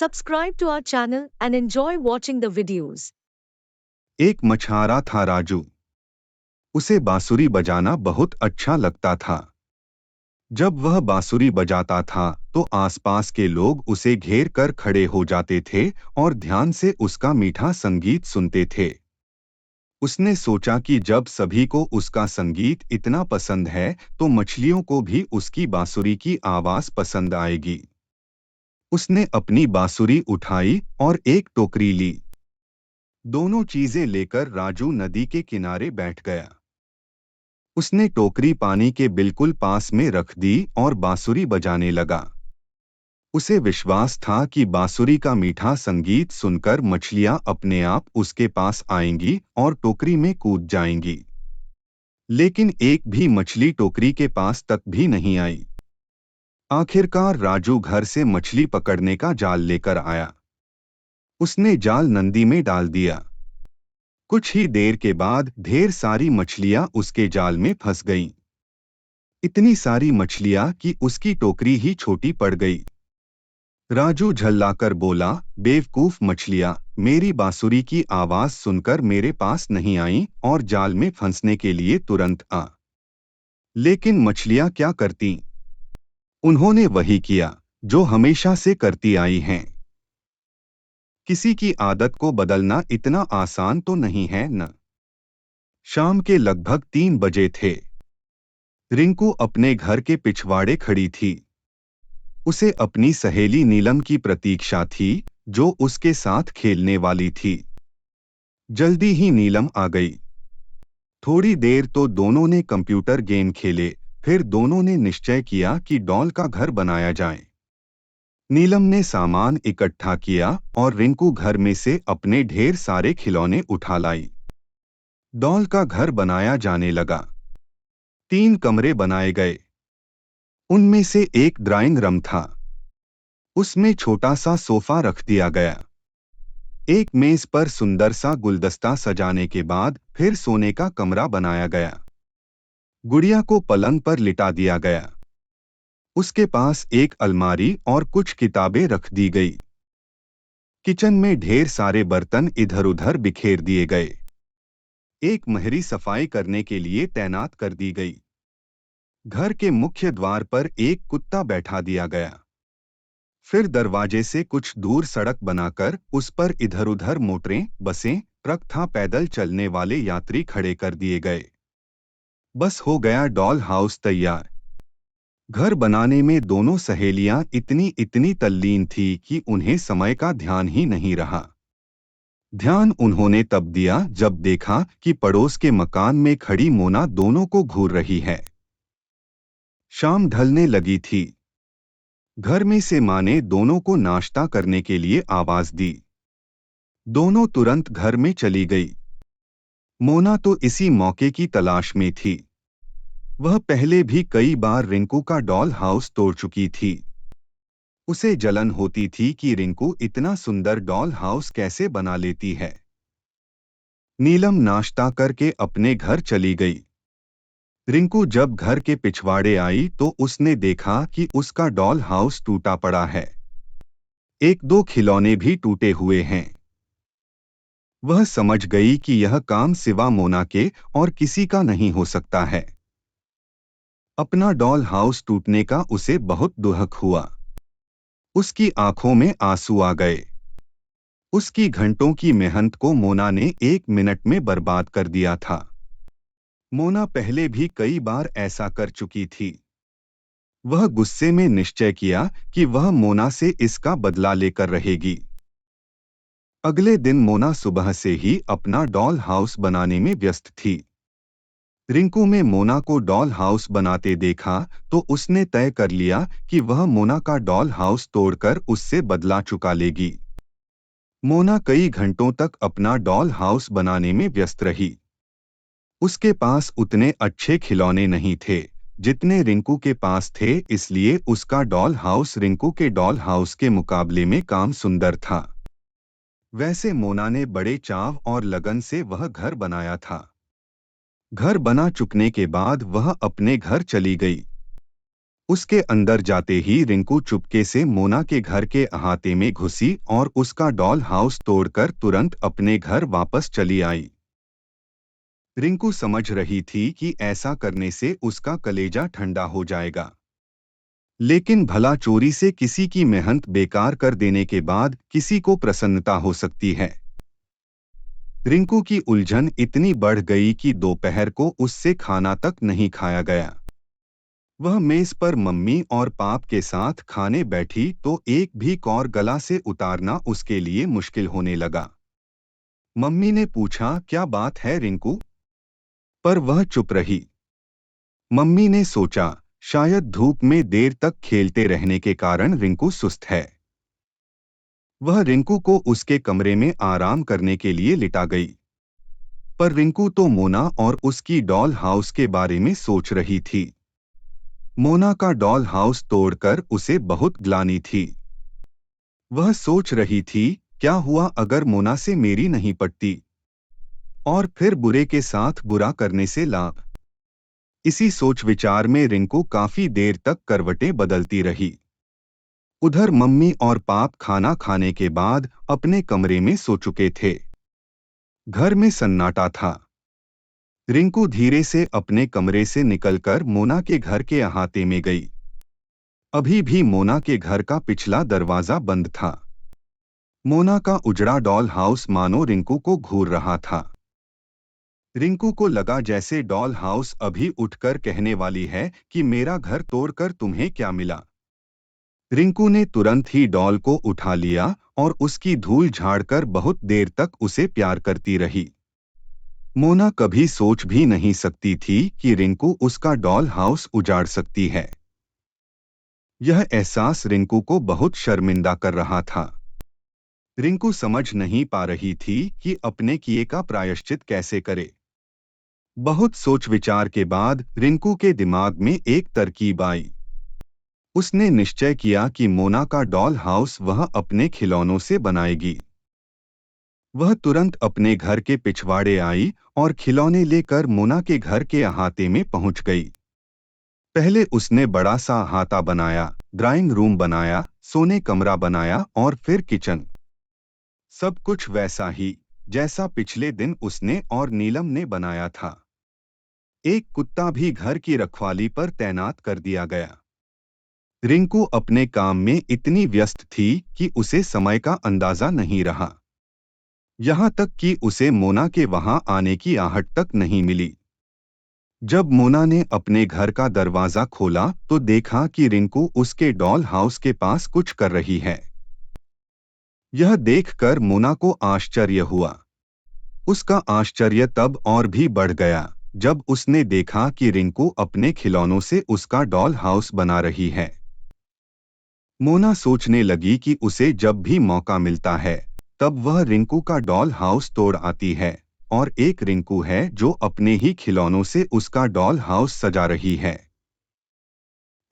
Subscribe to our channel and enjoy watching the videos. एक मछुआरा था राजू। उसे बांसुरी बजाना बहुत अच्छा लगता था। जब वह बांसुरी बजाता था तो आसपास के लोग उसे घेर कर खड़े हो जाते थे और ध्यान से उसका मीठा संगीत सुनते थे। उसने सोचा कि जब सभी को उसका संगीत इतना पसंद है तो मछलियों को भी उसकी बांसुरी की आवाज पसंद आएगी। उसने अपनी बांसुरी उठाई और एक टोकरी ली। दोनों चीजें लेकर राजू नदी के किनारे बैठ गया। उसने टोकरी पानी के बिल्कुल पास में रख दी और बांसुरी बजाने लगा। उसे विश्वास था कि बांसुरी का मीठा संगीत सुनकर मछलियां अपने आप उसके पास आएंगी और टोकरी में कूद जाएंगी। लेकिन एक भी मछली टोकरी के पास तक भी नहीं आई। आखिरकार राजू घर से मछली पकड़ने का जाल लेकर आया। उसने जाल नदी में डाल दिया। कुछ ही देर के बाद ढेर सारी मछलियां उसके जाल में फंस गईं। इतनी सारी मछलियां कि उसकी टोकरी ही छोटी पड़ गई। राजू झल्लाकर बोला, बेवकूफ मछलियां, मेरी बांसुरी की आवाज सुनकर मेरे पास नहीं आईं और जाल में फंसने के लिए तुरंत आ। लेकिन मछलियां क्या करती? उन्होंने वही किया जो हमेशा से करती आई हैं। किसी की आदत को बदलना इतना आसान तो नहीं है न। शाम के लगभग 3 बजे थे। रिंकू अपने घर के पिछवाड़े खड़ी थी। उसे अपनी सहेली नीलम की प्रतीक्षा थी, जो उसके साथ खेलने वाली थी। जल्दी ही नीलम आ गई। थोड़ी देर तो दोनों ने कंप्यूटर गेम खेले, फिर दोनों ने निश्चय किया कि डॉल का घर बनाया जाए। नीलम ने सामान इकट्ठा किया और रिंकू घर में से अपने ढेर सारे खिलौने उठा लाई। डॉल का घर बनाया जाने लगा। 3 कमरे बनाए गए। उनमें से एक ड्राइंग रूम था। उसमें छोटा सा सोफा रख दिया गया। एक मेज पर सुंदर सा गुलदस्ता सजाने के बाद फिर सोने का कमरा बनाया गया। गुड़िया को पलंग पर लिटा दिया गया। उसके पास एक अलमारी और कुछ किताबें रख दी गई। किचन में ढेर सारे बर्तन इधर-उधर बिखेर दिए गए। एक महरी सफाई करने के लिए तैनात कर दी गई। घर के मुख्य द्वार पर एक कुत्ता बैठा दिया गया। फिर दरवाजे से कुछ दूर सड़क बनाकर उस पर इधर-उधर मोटरें, बसें, ट्रक था पैदल चलने वाले यात्री खड़े कर दिए गए। बस हो गया डॉल हाउस तैयार। घर बनाने में दोनों सहेलियां इतनी तल्लीन थी कि उन्हें समय का ध्यान ही नहीं रहा। ध्यान उन्होंने तब दिया जब देखा कि पड़ोस के मकान में खड़ी मोना दोनों को घूर रही है। शाम ढलने लगी थी। घर में से माँ ने दोनों को नाश्ता करने के लिए आवाज दी। दोनों तुरंत घर में चली गई। मोना तो इसी मौके की तलाश में थी। वह पहले भी कई बार रिंकू का डॉल हाउस तोड़ चुकी थी। उसे जलन होती थी कि रिंकू इतना सुंदर डॉल हाउस कैसे बना लेती है। नीलम नाश्ता करके अपने घर चली गई। रिंकू जब घर के पिछवाड़े आई तो उसने देखा कि उसका डॉल हाउस टूटा पड़ा है। 1-2 खिलौने भी टूटे हुए हैं। वह समझ गई कि यह काम सिवा मोना के और किसी का नहीं हो सकता है। अपना डॉल हाउस टूटने का उसे बहुत दुख हुआ। उसकी आंखों में आंसू आ गए। उसकी घंटों की मेहनत को मोना ने 1 मिनट में बर्बाद कर दिया था। मोना पहले भी कई बार ऐसा कर चुकी थी। वह गुस्से में निश्चय किया कि वह मोना से इसका बदला लेकर रहेगी। अगले दिन मोना सुबह से ही अपना डॉल हाउस बनाने में व्यस्त थी। रिंकू में मोना को डॉल हाउस बनाते देखा तो उसने तय कर लिया कि वह मोना का डॉल हाउस तोड़कर उससे बदला चुका लेगी। मोना कई घंटों तक अपना डॉल हाउस बनाने में व्यस्त रही। उसके पास उतने अच्छे खिलौने नहीं थे जितने रिंकू के पास थे, इसलिए उसका डॉल हाउस रिंकू के डॉल हाउस के मुकाबले में काम सुंदर था। वैसे मोना ने बड़े चाव और लगन से वह घर बनाया था। घर बना चुकने के बाद वह अपने घर चली गई। उसके अंदर जाते ही रिंकू चुपके से मोना के घर के अहाते में घुसी और उसका डॉल हाउस तोड़कर तुरंत अपने घर वापस चली आई। रिंकू समझ रही थी कि ऐसा करने से उसका कलेजा ठंडा हो जाएगा, लेकिन भला चोरी से किसी की मेहनत बेकार कर देने के बाद किसी को प्रसन्नता हो सकती है? रिंकू की उलझन इतनी बढ़ गई कि दोपहर को उससे खाना तक नहीं खाया गया। वह मेज पर मम्मी और पाप के साथ खाने बैठी तो एक भी कौर गला से उतारना उसके लिए मुश्किल होने लगा। मम्मी ने पूछा, क्या बात है रिंकू? पर वह चुप रही। मम्मी ने सोचा, शायद धूप में देर तक खेलते रहने के कारण रिंकू सुस्त है। वह रिंकू को उसके कमरे में आराम करने के लिए लिटा गई। पर रिंकू तो मोना और उसकी डॉल हाउस के बारे में सोच रही थी। मोना का डॉल हाउस तोड़कर उसे बहुत ग्लानि थी। वह सोच रही थी, क्या हुआ अगर मोना से मेरी नहीं पटती? और फिर बुरे के साथ बुरा करने से लाभ। इसी सोच विचार में रिंकू काफी देर तक करवटें बदलती रही। उधर मम्मी और पाप खाना खाने के बाद अपने कमरे में सो चुके थे। घर में सन्नाटा था। रिंकू धीरे से अपने कमरे से निकलकर मोना के घर के अहाते में गई। अभी भी मोना के घर का पिछला दरवाजा बंद था। मोना का उजड़ा डॉल हाउस मानो रिंकू को घूर रहा था। रिंकू को लगा जैसे डॉल हाउस अभी उठकर कहने वाली है कि मेरा घर तोड़कर तुम्हें क्या मिला। रिंकू ने तुरंत ही डॉल को उठा लिया और उसकी धूल झाड़कर बहुत देर तक उसे प्यार करती रही। मोना कभी सोच भी नहीं सकती थी कि रिंकू उसका डॉल हाउस उजाड़ सकती है। यह एहसास रिंकू को बहुत शर्मिंदा कर रहा था। रिंकू समझ नहीं पा रही थी कि अपने किए का प्रायश्चित कैसे करे। बहुत सोच विचार के बाद रिंकू के दिमाग में एक तरकीब आई। उसने निश्चय किया कि मोना का डॉल हाउस वह अपने खिलौनों से बनाएगी। वह तुरंत अपने घर के पिछवाड़े आई और खिलौने लेकर मोना के घर के अहाते में पहुंच गई। पहले उसने बड़ा सा अहाता बनाया, ड्राइंग रूम बनाया, सोने कमरा बनाया और फिर किचन। सब कुछ वैसा ही जैसा पिछले दिन उसने और नीलम ने बनाया था। एक कुत्ता भी घर की रखवाली पर तैनात कर दिया गया। रिंकू अपने काम में इतनी व्यस्त थी कि उसे समय का अंदाजा नहीं रहा। यहाँ तक कि उसे मोना के वहां आने की आहट तक नहीं मिली। जब मोना ने अपने घर का दरवाजा खोला तो देखा कि रिंकू उसके डॉल हाउस के पास कुछ कर रही है। यह देखकर मोना को आश्चर्य हुआ। उसका आश्चर्य तब और भी बढ़ गया जब उसने देखा कि रिंकू अपने खिलौनों से उसका डॉल हाउस बना रही है। मोना सोचने लगी कि उसे जब भी मौका मिलता है तब वह रिंकू का डॉल हाउस तोड़ आती है, और एक रिंकू है जो अपने ही खिलौनों से उसका डॉल हाउस सजा रही है।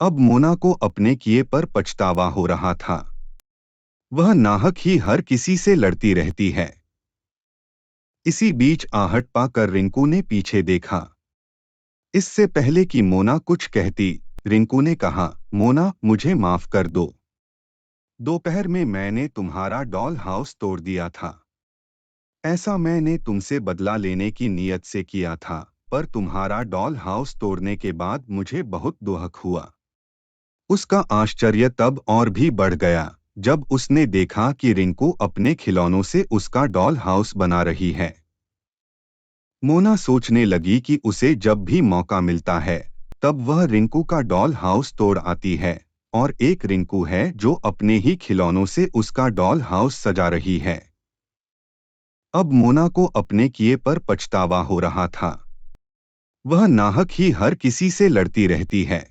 अब मोना को अपने किए पर पछतावा हो रहा था। वह नाहक ही हर किसी से लड़ती रहती है। इसी बीच आहट पाकर रिंकू ने पीछे देखा। इससे पहले कि मोना कुछ कहती, रिंकू ने कहा, मोना मुझे माफ कर दो। दोपहर में मैंने तुम्हारा डॉल हाउस तोड़ दिया था। ऐसा मैंने तुमसे बदला लेने की नीयत से किया था, पर तुम्हारा डॉल हाउस तोड़ने के बाद मुझे बहुत दुख हुआ। उसका आश्चर्य तब और भी बढ़ गया जब उसने देखा कि रिंकू अपने खिलौनों से उसका डॉल हाउस बना रही है। मोना सोचने लगी कि उसे जब भी मौका मिलता है तब वह रिंकू का डॉल हाउस तोड़ आती है, और एक रिंकू है जो अपने ही खिलौनों से उसका डॉल हाउस सजा रही है। अब मोना को अपने किए पर पछतावा हो रहा था। वह नाहक ही हर किसी से लड़ती रहती है।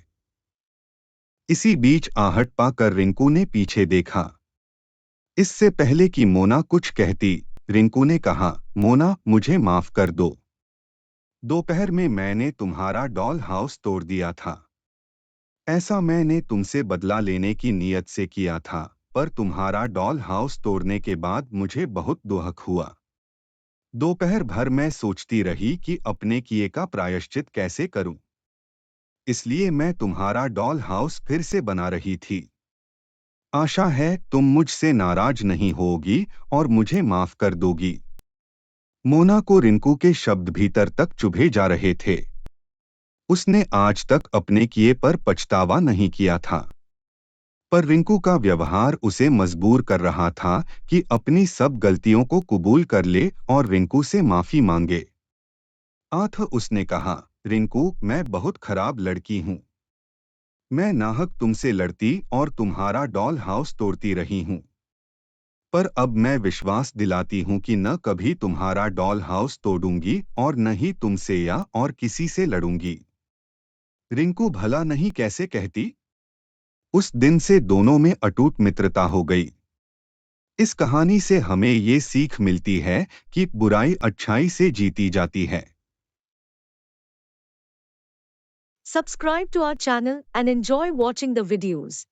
इसी बीच आहट पाकर रिंकू ने पीछे देखा। इससे पहले कि मोना कुछ कहती, रिंकू ने कहा, मोना मुझे माफ कर दो। दोपहर में मैंने तुम्हारा डॉल हाउस तोड़ दिया था। ऐसा मैंने तुमसे बदला लेने की नीयत से किया था, पर तुम्हारा डॉल हाउस तोड़ने के बाद मुझे बहुत दुख हुआ। दोपहर भर मैं सोचती रही कि अपने किए का प्रायश्चित कैसे करूं। इसलिए मैं तुम्हारा डॉल हाउस फिर से बना रही थी। आशा है तुम मुझसे नाराज नहीं होगी और मुझे माफ कर दोगी। मोना को रिंकू के शब्द भीतर तक चुभे जा रहे थे। उसने आज तक अपने किए पर पछतावा नहीं किया था, पर रिंकू का व्यवहार उसे मजबूर कर रहा था कि अपनी सब गलतियों को कबूल कर ले और रिंकू से माफी मांगे। आठ उसने कहा, रिंकू, मैं बहुत खराब लड़की हूँ। मैं नाहक तुमसे लड़ती और तुम्हारा डॉल हाउस तोड़ती रही हूँ। पर अब मैं विश्वास दिलाती हूँ कि न कभी तुम्हारा डॉल हाउस तोड़ूंगी और न ही तुमसे या और किसी से लड़ूंगी। रिंकू भला नहीं कैसे कहती। उस दिन से दोनों में अटूट मित्रता हो गई। इस कहानी से हमें ये सीख मिलती है कि बुराई अच्छाई से जीती जाती है। Subscribe to our channel and enjoy watching the videos.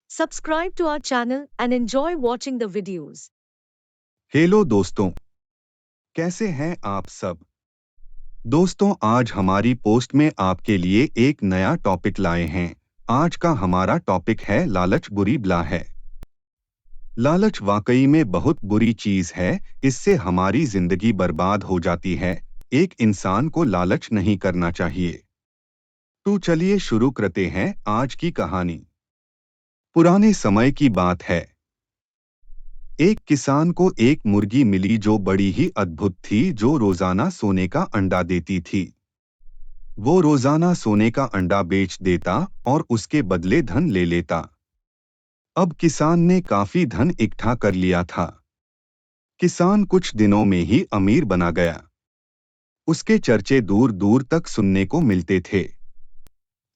Subscribe to our channel and enjoy watching the videos. Hello दोस्तों, कैसे हैं आप सब। दोस्तों, आज हमारी पोस्ट में आपके लिए एक नया टॉपिक लाए हैं। आज का हमारा टॉपिक है लालच बुरी बला है। लालच वाकई में बहुत बुरी चीज है। इससे हमारी जिंदगी बर्बाद हो जाती है। एक इंसान को लालच नहीं करना चाहिए। तो चलिए शुरू करते हैं आज की कहानी। पुराने समय की बात है। एक किसान को एक मुर्गी मिली जो बड़ी ही अद्भुत थी, जो रोजाना सोने का अंडा देती थी। वो रोजाना सोने का अंडा बेच देता और उसके बदले धन ले लेता। अब किसान ने काफी धन इकट्ठा कर लिया था। किसान कुछ दिनों में ही अमीर बना गया। उसके चर्चे दूर दूर तक सुनने को मिलते थे।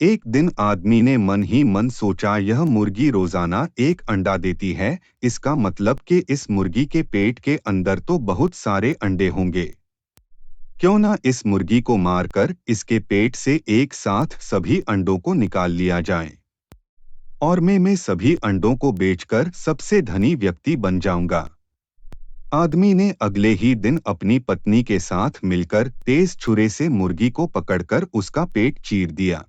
एक दिन आदमी ने मन ही मन सोचा, यह मुर्गी रोजाना एक अंडा देती है, इसका मतलब कि इस मुर्गी के पेट के अंदर तो बहुत सारे अंडे होंगे। क्यों ना इस मुर्गी को मारकर इसके पेट से एक साथ सभी अंडों को निकाल लिया जाए और मैं सभी अंडों को बेचकर सबसे धनी व्यक्ति बन जाऊंगा। आदमी ने अगले ही दिन अपनी पत्नी के साथ मिलकर तेज छुरे से मुर्गी को पकड़कर उसका पेट चीर दिया।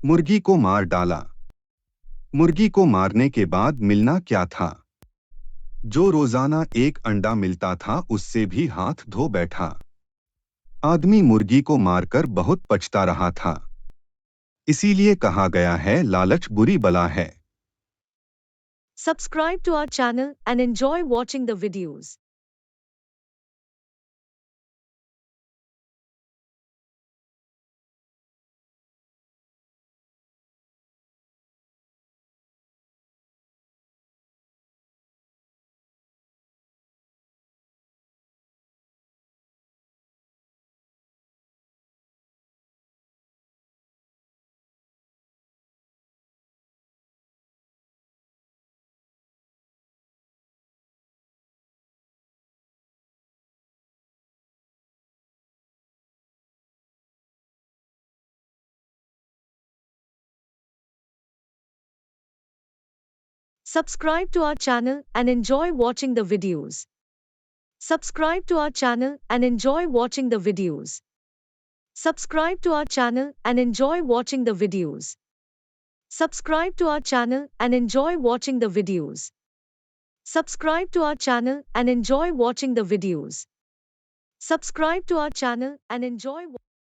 मुर्गी को मार डाला। मुर्गी को मारने के बाद मिलना क्या था। जो रोजाना एक अंडा मिलता था उससे भी हाथ धो बैठा। आदमी मुर्गी को मारकर बहुत पछता रहा था। इसीलिए कहा गया है, लालच बुरी बला है। Subscribe to our channel and enjoy watching the videos. Subscribe to our channel and enjoy watching the videos. Subscribe to our channel and enjoy watching the videos. Subscribe to our channel and enjoy watching the videos. Subscribe to our channel and enjoy watching the videos. Subscribe to our channel and enjoy watching the videos. Subscribe to our channel and enjoy